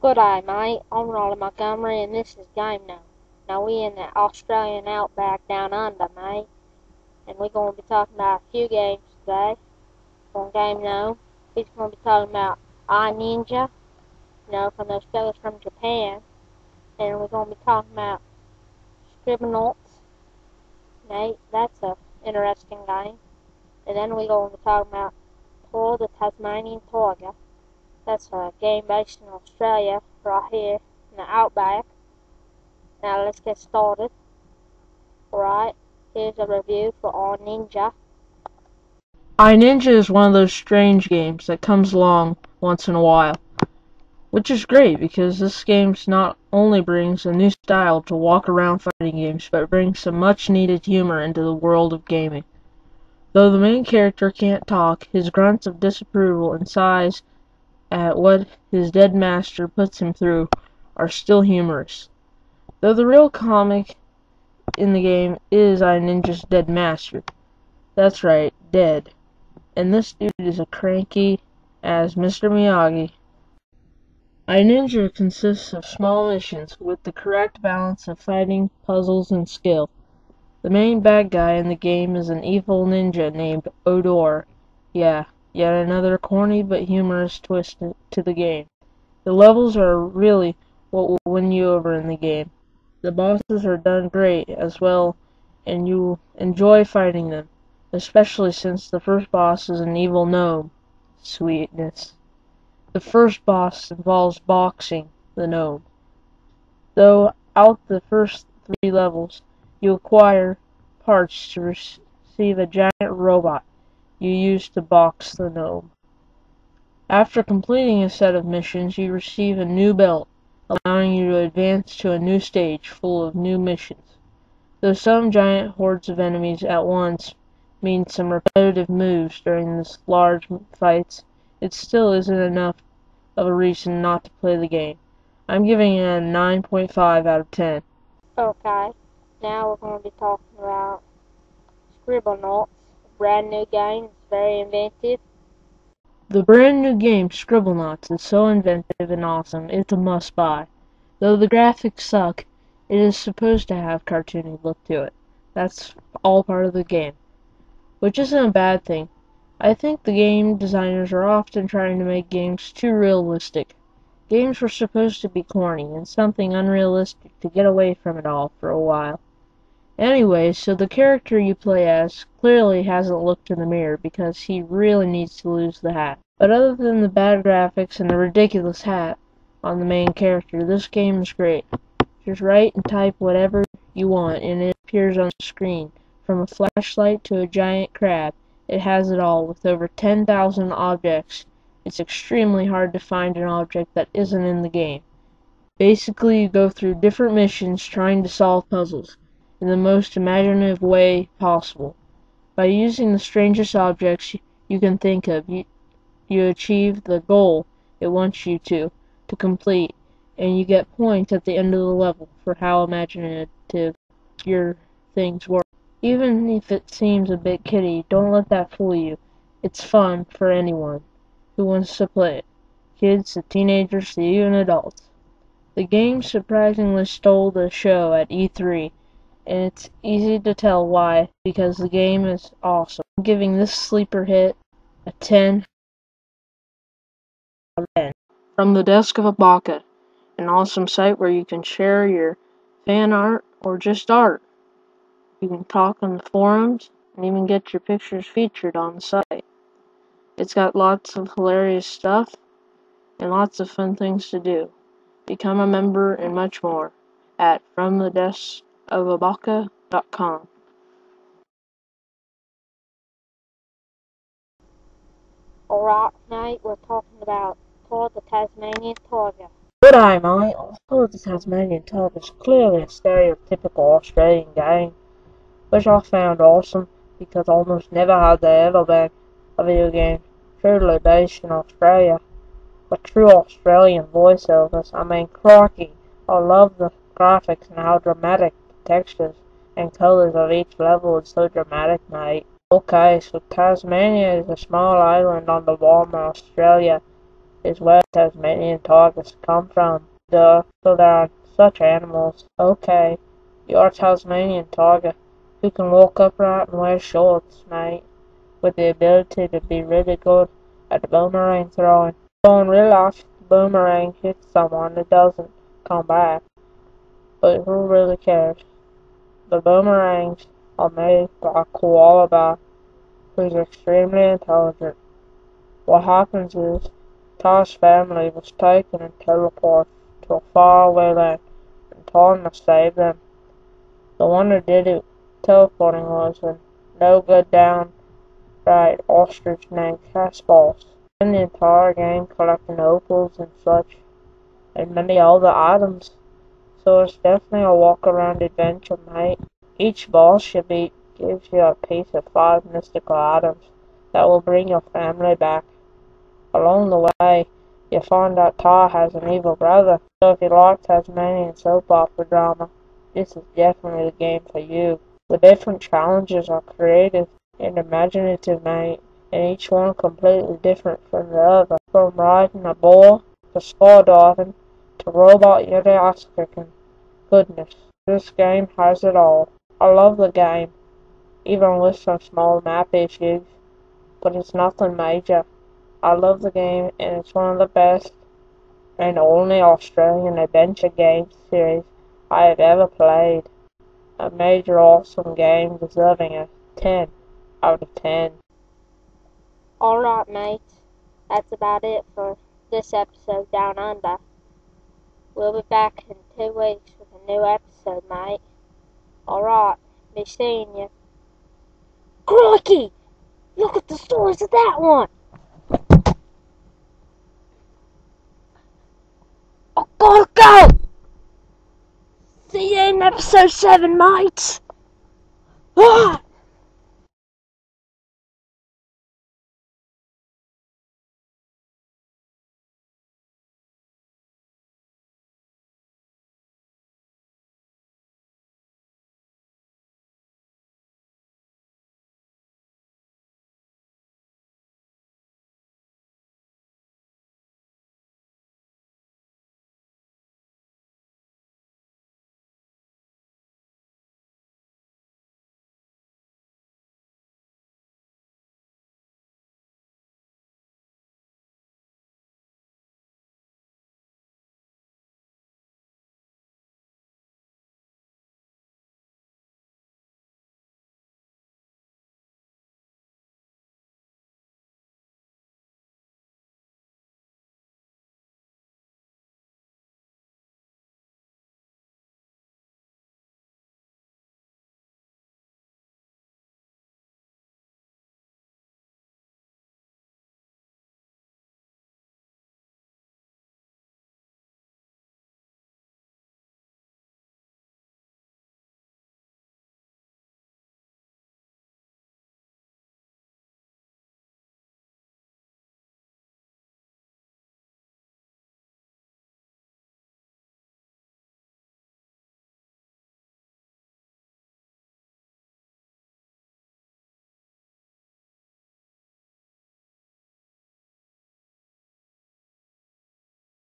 Good day, mate. I'm Ronald Montgomery, and this is Game Gnome. Now, we in the Australian outback down under, mate, and we're going to be talking about a few games today on Game Gnome. We're going to be talking about iNinja, from those fellas from Japan, and we're going to be talking about Scribblenauts, mate. That's a interesting game. And then we're going to be talking about Tor the Tasmanian Tiger. That's a game based in Australia, right here in the outback. Now let's get started. Alright, here's a review for iNinja. iNinja is one of those strange games that comes along once in a while, which is great because this game not only brings a new style to walk around fighting games, but brings some much needed humor into the world of gaming. Though the main character can't talk, his grunts of disapproval and sighs at what his dead master puts him through are still humorous. Though the real comic in the game is iNinja's dead master. That's right, dead. And this dude is as cranky as Mr. Miyagi. iNinja consists of small missions with the correct balance of fighting, puzzles, and skill. The main bad guy in the game is an evil ninja named Odor. Yeah, yet another corny but humorous twist to the game. The levels are really what will win you over in the game. The bosses are done great as well, and you enjoy fighting them, especially since the first boss is an evil gnome. Sweetness. The first boss involves boxing the gnome. Though out the first 3 levels, you acquire parts to receive a giant robot you use to box the gnome. After completing a set of missions, you receive a new belt, allowing you to advance to a new stage full of new missions. Though some giant hordes of enemies at once mean some repetitive moves during these large fights, it still isn't enough of a reason not to play the game. I'm giving it a 9.5 out of 10. Okay, now we're going to be talking about Scribblenauts, a brand new game. It's very inventive. The brand new game Scribblenauts is so inventive and awesome, it's a must-buy. Though the graphics suck, it is supposed to have cartoony look to it. That's all part of the game, which isn't a bad thing. I think the game designers are often trying to make games too realistic. Games were supposed to be corny and something unrealistic to get away from it all for a while. Anyway, so the character you play as clearly hasn't looked in the mirror because he really needs to lose the hat. But other than the bad graphics and the ridiculous hat on the main character, this game is great. Just write and type whatever you want and it appears on the screen. From a flashlight to a giant crab, it has it all. With over 10,000 objects, it's extremely hard to find an object that isn't in the game. Basically, you go through different missions trying to solve puzzles in the most imaginative way possible. By using the strangest objects you can think of, you achieve the goal it wants you to complete, and you get points at the end of the level for how imaginative your things were. Even if it seems a bit kiddie, don't let that fool you. It's fun for anyone who wants to play it. Kids to teenagers to even adults. The game surprisingly stole the show at E3, and it's easy to tell why, because the game is awesome. I'm giving this sleeper hit a 10 out of 10. From the desk of a baka, an awesome site where you can share your fan art or just art. You can talk on the forums and even get your pictures featured on the site. It's got lots of hilarious stuff and lots of fun things to do. Become a member and much more at fromthedeskofabaka.com. Alright, tonight we're talking about Tor the Tasmanian Tiger. Good eye, mate. I thought the Tasmanian Tiger is clearly a stereotypical Australian game, which I found awesome because almost never had there ever been a video game truly based in Australia with true Australian voiceovers. I mean, crikey, I love the graphics and how dramatic the textures and colours of each level is so dramatic, mate. Okay, so Tasmania is a small island on the warmer Australia is where Tasmanian tigers come from. Duh, so there are such animals. Okay, you're a Tasmanian tiger who can walk upright and wear shorts, mate, with the ability to be really good at boomerang throwing. So in real life, the boomerang hits someone, it doesn't come back. But who really cares? The boomerangs are made by a koala bear who's extremely intelligent. What happens is, Ty's family was taken and teleported to a faraway land and told to save them. The one who did it teleporting was a no-good downright ostrich named Casballs. In the entire game collecting opals and such, and many other items. So it's definitely a walk-around adventure, mate. Each boss you beat gives you a piece of 5 mystical items that will bring your family back. Along the way, you find out Ty has an evil brother, so if you like Tasmanian soap opera drama, this is definitely the game for you. The different challenges are creative and imaginative, mate, and each one completely different from the other. From riding a bull, to skydiving, to robot yeti kicking. Goodness, this game has it all. I love the game, even with some small map issues, but it's nothing major. I love the game, and it's one of the best and only Australian adventure game series I have ever played. A major awesome game deserving a 10 out of 10. Alright, mates. That's about it for this episode Down Under. We'll be back in 2 weeks with a new episode, mate. Alright, be seeing you. Crikey! Look at the size of that one! I gotta go! See you in episode 7, mates! Ah!